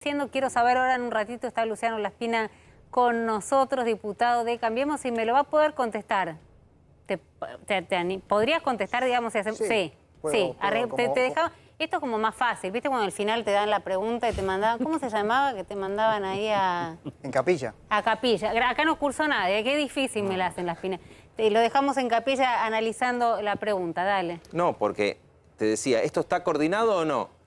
Quiero saber ahora en un ratito, está Luciano Laspina con nosotros, diputado de Cambiemos, y me lo va a poder contestar. ¿Podrías contestar, digamos, si hacemos? Sí, sí. Te dejaba... Esto es como más fácil, ¿viste? Cuando al final te dan la pregunta y te mandaban... ¿Cómo se llamaba? Que te mandaban ahí a... En Capilla. A Capilla. Acá no cursó nadie, qué difícil me la hacen Laspina. Lo dejamos en Capilla analizando la pregunta, dale. No, porque te decía, ¿esto está coordinado o no?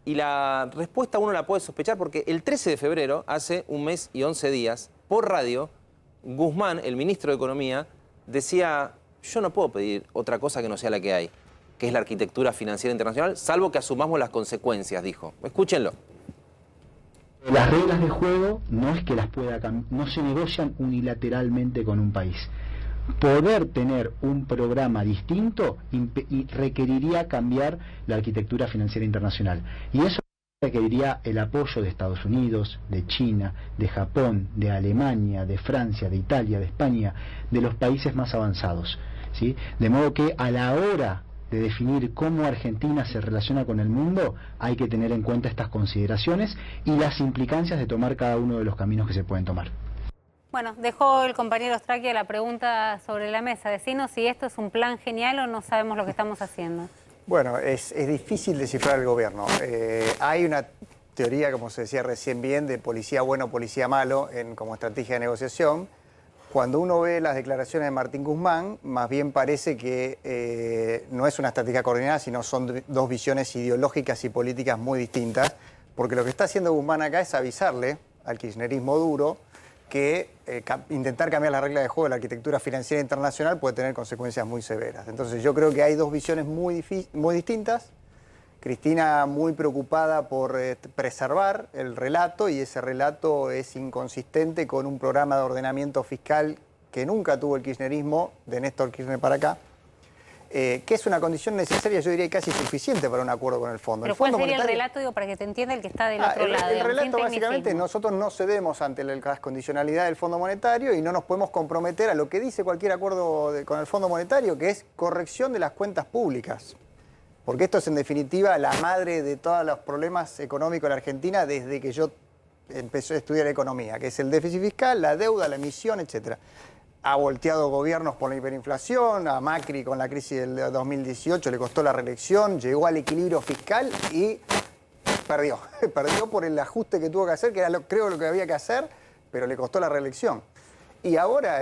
Y la respuesta uno la puede sospechar porque el 13 de febrero, hace un mes y 11 días, por radio, Guzmán, el ministro de Economía, decía, yo no puedo pedir otra cosa que no sea la que hay, que es la arquitectura financiera internacional, salvo que asumamos las consecuencias, dijo. Escúchenlo. Las reglas de juego no es que las pueda cambiar, no se negocian unilateralmente con un país. Poder tener un programa distinto requeriría cambiar la arquitectura financiera internacional. Y eso requeriría el apoyo de Estados Unidos, de China, de Japón, de Alemania, de Francia, de Italia, de España, de los países más avanzados, ¿sí? De modo que a la hora de definir cómo Argentina se relaciona con el mundo, hay que tener en cuenta estas consideraciones y las implicancias de tomar cada uno de los caminos que se pueden tomar. Bueno, dejó el compañero Strakia la pregunta sobre la mesa. Decinos si esto es un plan genial o no sabemos lo que estamos haciendo. Bueno, es difícil descifrar el gobierno. Hay una teoría, como se decía recién bien, de policía bueno, policía malo, como estrategia de negociación. Cuando uno ve las declaraciones de Martín Guzmán, más bien parece que no es una estrategia coordinada, sino son dos visiones ideológicas y políticas muy distintas, porque lo que está haciendo Guzmán acá es avisarle al kirchnerismo duro que intentar cambiar las reglas de juego de la arquitectura financiera internacional puede tener consecuencias muy severas. Entonces yo creo que hay dos visiones muy distintas. Cristina muy preocupada por preservar el relato, y ese relato es inconsistente con un programa de ordenamiento fiscal que nunca tuvo el kirchnerismo, de Néstor Kirchner para acá, que es una condición necesaria, yo diría casi suficiente para un acuerdo con el fondo. Pero ¿cuál sería el relato, digo, para que te entienda el que está del otro lado? El relato básicamente, nosotros no cedemos ante la condicionalidad del Fondo Monetario y no nos podemos comprometer a lo que dice cualquier acuerdo con el Fondo Monetario, que es corrección de las cuentas públicas. Porque esto es en definitiva la madre de todos los problemas económicos de la Argentina desde que yo empecé a estudiar economía, que es el déficit fiscal, la deuda, la emisión, etcétera. Ha volteado gobiernos por la hiperinflación, a Macri con la crisis del 2018 le costó la reelección, llegó al equilibrio fiscal y perdió. Perdió por el ajuste que tuvo que hacer, que era creo lo que había que hacer, pero le costó la reelección. Y ahora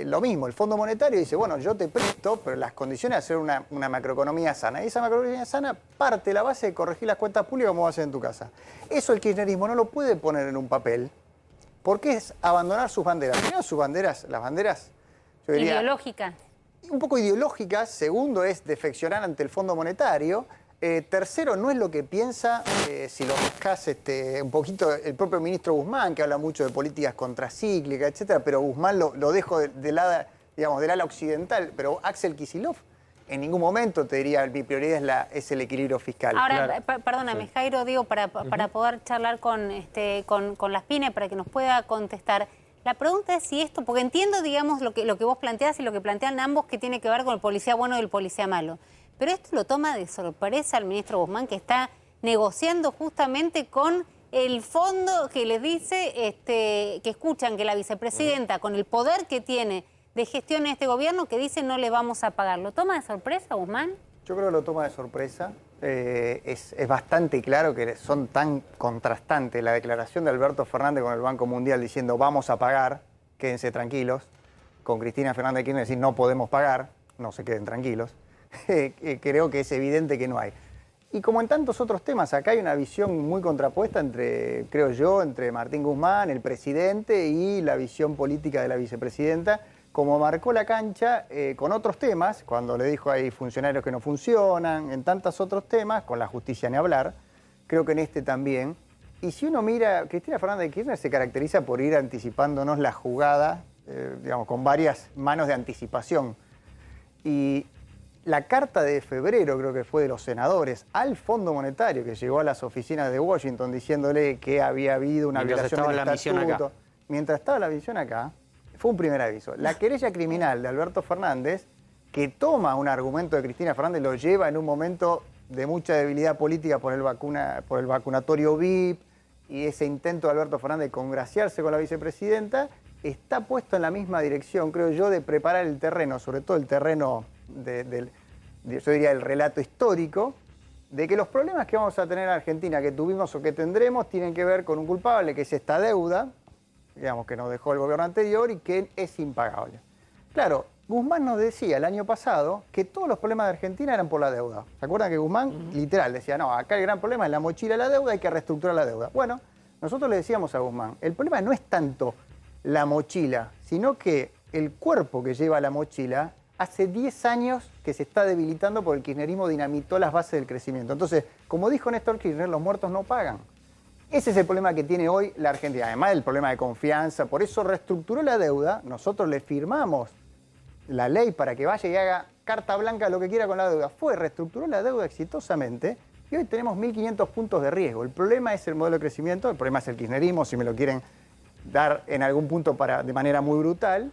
lo mismo, el Fondo Monetario dice, bueno, yo te presto, pero las condiciones de hacer una macroeconomía sana. Y esa macroeconomía sana parte de la base de corregir las cuentas públicas como vas a hacer en tu casa. Eso el kirchnerismo no lo puede poner en un papel, porque es abandonar sus banderas. Primero sus banderas, las banderas, yo diría, ideológicas. Un poco ideológicas. Segundo es defeccionar ante el Fondo Monetario. Tercero, no es lo que piensa, si lo buscas un poquito, el propio ministro Guzmán, que habla mucho de políticas contracíclicas, etcétera, pero Guzmán lo dejo del ala occidental, pero Axel Kicillof en ningún momento te diría, mi prioridad es el equilibrio fiscal. Ahora, perdóname, sí. Jairo, digo, para poder charlar con Laspina, para que nos pueda contestar. La pregunta es si esto, porque entiendo, digamos, lo que vos planteás y lo que plantean ambos, que tiene que ver con el policía bueno y el policía malo. Pero esto lo toma de sorpresa al ministro Guzmán, que está negociando justamente con el fondo que les dice, que escuchan que la vicepresidenta, con el poder que tiene de gestión en este gobierno, que dice no le vamos a pagar. ¿Lo toma de sorpresa, Guzmán? Yo creo que lo toma de sorpresa. Es bastante claro que son tan contrastantes la declaración de Alberto Fernández con el Banco Mundial diciendo vamos a pagar, quédense tranquilos, con Cristina Fernández de Kirchner decir no podemos pagar, no se queden tranquilos. Creo que es evidente que no hay. Y como en tantos otros temas, acá hay una visión muy contrapuesta creo yo, entre Martín Guzmán, el presidente, y la visión política de la vicepresidenta, como marcó la cancha con otros temas, cuando le dijo hay funcionarios que no funcionan, en tantos otros temas, con la justicia ni hablar, creo que en este también. Y si uno mira, Cristina Fernández de Kirchner se caracteriza por ir anticipándonos la jugada, digamos, con varias manos de anticipación. Y la carta de febrero, creo que fue de los senadores, al Fondo Monetario, que llegó a las oficinas de Washington diciéndole que había habido una violación del estatuto. Mientras estaba la misión acá, fue un primer aviso. La querella criminal de Alberto Fernández, que toma un argumento de Cristina Fernández, lo lleva en un momento de mucha debilidad política por el vacunatorio VIP, y ese intento de Alberto Fernández de congraciarse con la vicepresidenta está puesto en la misma dirección, creo yo, de preparar el terreno, sobre todo el terreno yo diría el relato histórico, de que los problemas que vamos a tener en Argentina, que tuvimos o que tendremos, tienen que ver con un culpable, que es esta deuda, digamos, que nos dejó el gobierno anterior y que es impagable. Claro, Guzmán nos decía el año pasado que todos los problemas de Argentina eran por la deuda. ¿Se acuerdan que Guzmán, literal, decía, no, acá el gran problema es la mochila de la deuda, hay que reestructurar la deuda? Bueno, nosotros le decíamos a Guzmán, el problema no es tanto la mochila, sino que el cuerpo que lleva la mochila hace 10 años que se está debilitando porque el kirchnerismo dinamitó las bases del crecimiento. Entonces, como dijo Néstor Kirchner, los muertos no pagan. Ese es el problema que tiene hoy la Argentina, además del problema de confianza. Por eso reestructuró la deuda, nosotros le firmamos la ley para que vaya y haga carta blanca lo que quiera con la deuda. reestructuró la deuda exitosamente y hoy tenemos 1.500 puntos de riesgo. El problema es el modelo de crecimiento, el problema es el kirchnerismo, si me lo quieren dar en algún punto de manera muy brutal.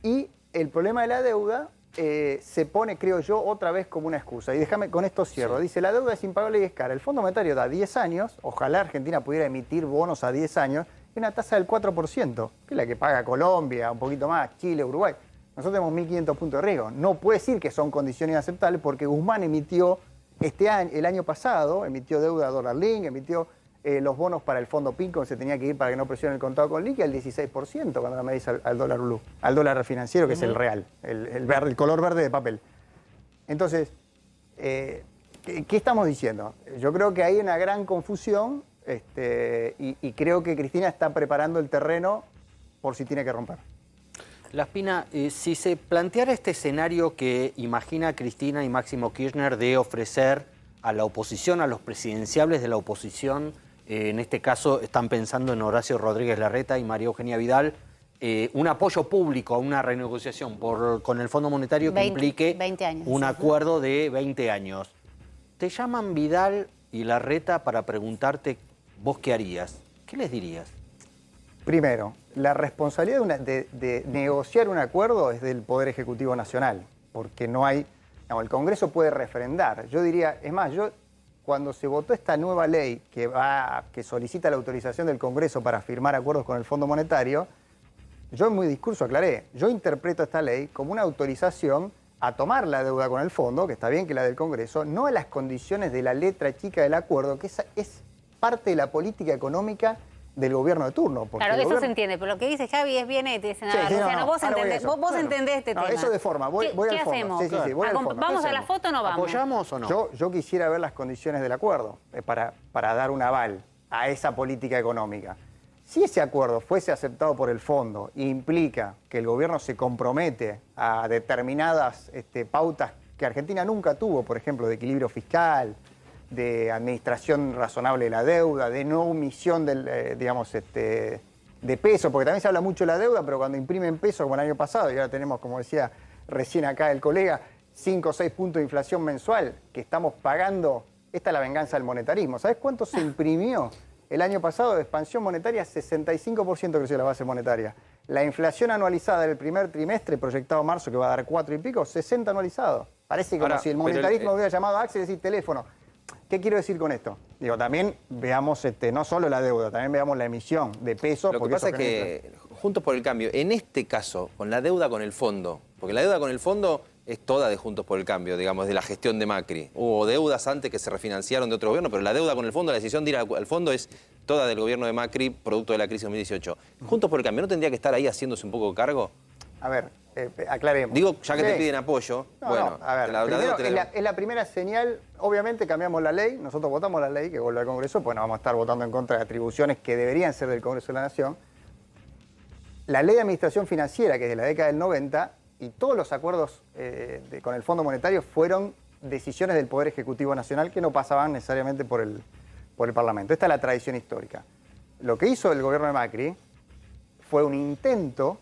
Y el problema de la deuda se pone, creo yo, otra vez como una excusa. Y déjame, con esto cierro. Sí. Dice, la deuda es impagable y es cara. El Fondo Monetario da 10 años, ojalá Argentina pudiera emitir bonos a 10 años, y una tasa del 4%, que es la que paga Colombia, un poquito más, Chile, Uruguay. Nosotros tenemos 1.500 puntos de riesgo. No puede decir que son condiciones inaceptables porque Guzmán emitió el año pasado, emitió deuda dólar link, emitió los bonos para el fondo PINCO, se tenía que ir para que no presione el contado con liqui al 16% cuando la medís al dólar blue, al dólar financiero, que es el real, el color verde de papel. Entonces, ¿qué estamos diciendo? Yo creo que hay una gran confusión y creo que Cristina está preparando el terreno por si tiene que romper. Laspina, si se planteara este escenario que imagina Cristina y Máximo Kirchner de ofrecer a la oposición, a los presidenciables de la oposición, en este caso están pensando en Horacio Rodríguez Larreta y María Eugenia Vidal, un apoyo público a una renegociación con el Fondo Monetario que implique 20 años, un acuerdo de 20 años. Te llaman Vidal y Larreta para preguntarte vos qué harías. ¿Qué les dirías? Primero, la responsabilidad de negociar un acuerdo es del Poder Ejecutivo Nacional, porque no hay... No, el Congreso puede refrendar. Yo diría, es más, cuando se votó esta nueva ley que solicita la autorización del Congreso para firmar acuerdos con el Fondo Monetario, yo en mi discurso aclaré, yo interpreto esta ley como una autorización a tomar la deuda con el Fondo, que está bien que la del Congreso, no a las condiciones de la letra chica del acuerdo, que esa es parte de la política económica del gobierno de turno. Claro, eso se entiende, pero lo que dice Javi es bien Luciano, vos entendés este tema. Eso de forma, voy al fondo. ¿Qué hacemos? Sí, voy al fondo. ¿Vamos a la foto o no vamos? ¿Apoyamos o no? Yo quisiera ver las condiciones del acuerdo para dar un aval a esa política económica. Si ese acuerdo fuese aceptado por el fondo e implica que el gobierno se compromete a determinadas pautas que Argentina nunca tuvo, por ejemplo, de equilibrio fiscal, de administración razonable de la deuda, de no omisión de peso, porque también se habla mucho de la deuda, pero cuando imprimen peso, como el año pasado, y ahora tenemos, como decía recién acá el colega, 5 o 6 puntos de inflación mensual que estamos pagando, esta es la venganza del monetarismo. ¿Sabes cuánto se imprimió el año pasado de expansión monetaria? 65% creció la base monetaria. La inflación anualizada del primer trimestre, proyectado marzo, que va a dar 4 y pico, 60 anualizado. Parece como si el monetarismo hubiera llamado a Axel y decir teléfono. ¿Qué quiero decir con esto? Digo, también veamos no solo la deuda, también veamos la emisión de pesos. Lo que pasa es que, Juntos por el Cambio, en este caso, con la deuda con el fondo, porque la deuda con el fondo es toda de Juntos por el Cambio, digamos, de la gestión de Macri. Hubo deudas antes que se refinanciaron de otro gobierno, pero la deuda con el fondo, la decisión de ir al fondo es toda del gobierno de Macri, producto de la crisis de 2018. ¿Juntos por el Cambio no tendría que estar ahí haciéndose un poco cargo? A ver, aclaremos. Digo, ya que te piden apoyo, a ver, es la primera señal. Obviamente cambiamos la ley, nosotros votamos la ley que vuelve al Congreso, pues no vamos a estar votando en contra de atribuciones que deberían ser del Congreso de la Nación. La ley de administración financiera, que es de la década del 90, y todos los acuerdos con el Fondo Monetario fueron decisiones del Poder Ejecutivo Nacional que no pasaban necesariamente por el Parlamento. Esta es la tradición histórica. Lo que hizo el gobierno de Macri fue un intento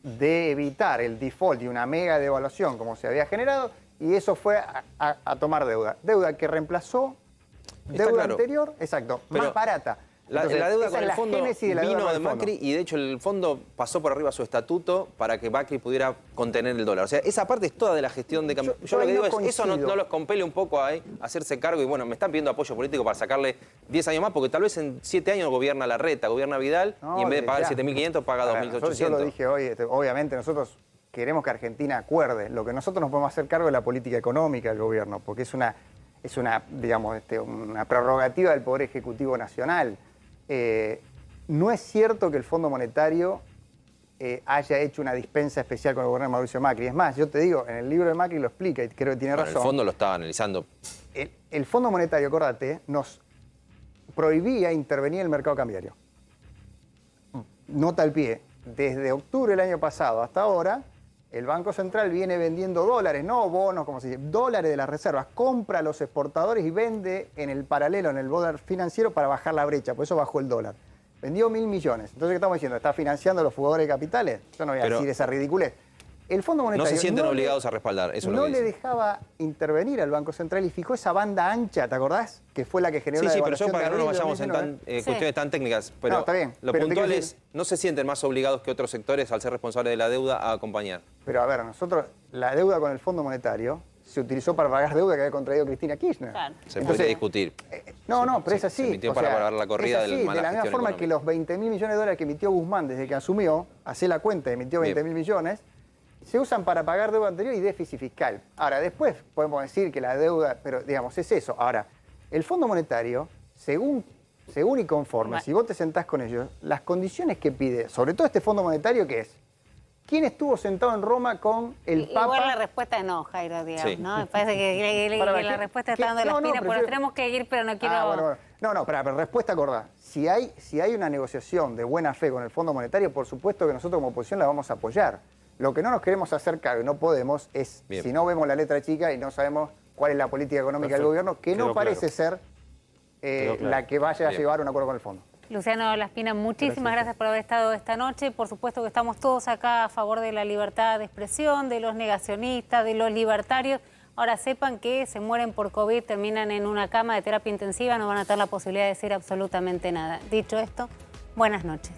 de evitar el default y una mega devaluación como se había generado, y eso fue a tomar deuda. Deuda que reemplazó deuda anterior, exacto, más barata. Entonces, la deuda esa con es el la fondo génesis de la deuda vino con de el fondo. Macri y de hecho el fondo pasó por arriba su estatuto para que Macri pudiera contener el dólar. O sea, esa parte es toda de la gestión de cambio. Yo lo ahí que no digo es, eso no coincido. los compele un poco a hacerse cargo y bueno, me están pidiendo apoyo político para sacarle 10 años más porque tal vez en 7 años gobierna Larreta, gobierna Vidal No, y en vez de pagar ya. 7.500 paga A ver, yo lo 2.800. dije hoy, obviamente nosotros queremos que Argentina acuerde. Lo que nosotros nos podemos hacer cargo es la política económica del gobierno, porque es una digamos, una prerrogativa del Poder Ejecutivo Nacional. No es cierto que el Fondo Monetario haya hecho una dispensa especial con el gobierno de Mauricio Macri. Es más, yo te digo, en el libro de Macri lo explica y creo que tiene Bueno, razón. el fondo lo estaba analizando. El Fondo Monetario, acordate, nos prohibía intervenir en el mercado cambiario. Nota al pie, desde octubre del año pasado hasta ahora, el Banco Central viene vendiendo dólares, no bonos, como se dice, dólares de las reservas, compra a los exportadores y vende en el paralelo, en el dólar financiero para bajar la brecha, por eso bajó el dólar. Vendió 1.000 millones. Entonces, ¿qué estamos diciendo? ¿Está financiando a los jugadores de capitales? Yo no voy a decir esa ridiculez. El Fondo Monetario No se sienten no obligados a respaldar, eso es lo no que le dicen. dejaba intervenir al Banco Central y fijó esa banda ancha, ¿te acordás? Que fue la que generó Sí, la sí, pero yo devaluación para de que no nos abril de vayamos en 2019. cuestiones tan técnicas, pero No, está bien, lo pero te puntual quiero es, decir- no se sienten más obligados que otros sectores al ser responsables de la deuda a acompañar. Pero a ver, nosotros, la deuda con el Fondo Monetario se utilizó para pagar deuda que había contraído Cristina Kirchner. Claro. Se Entonces, puede discutir. No, pero es se así. emitió para pagar la corrida es así, de la mala de la misma gestión forma que los 20.000 millones de dólares que emitió Guzmán desde que asumió, hacé la cuenta, emitió Bien. 20.000 millones, se usan para pagar deuda anterior y déficit fiscal. Ahora, después podemos decir que la deuda, pero digamos, es eso. Ahora, el Fondo Monetario, según y conforme, si vos te sentás con ellos, las condiciones que pide, sobre todo este Fondo Monetario, ¿qué es? ¿Quién estuvo sentado en Roma con el Papa? Igual la respuesta es no, Jairo, digamos, Sí. ¿no? Me parece que Para, la ¿qué- respuesta qué? está dando la No, espina, pero pero yo- tenemos que ir, pero no quiero... Bueno. No, pero respuesta acordada. Si hay una negociación de buena fe con el Fondo Monetario, por supuesto que nosotros como oposición la vamos a apoyar. Lo que no nos queremos hacer cargo y no podemos es, Bien. si no vemos la letra chica y no sabemos cuál es la política económica del Perfecto. gobierno, que no Quedó parece claro. ser Quedó claro. la que vaya a Bien. llevar a un acuerdo con el Fondo. Luciano Laspina, muchísimas gracias por haber estado esta noche. Por supuesto que estamos todos acá a favor de la libertad de expresión, de los negacionistas, de los libertarios. Ahora sepan que se mueren por COVID, terminan en una cama de terapia intensiva, no van a tener la posibilidad de decir absolutamente nada. Dicho esto, buenas noches.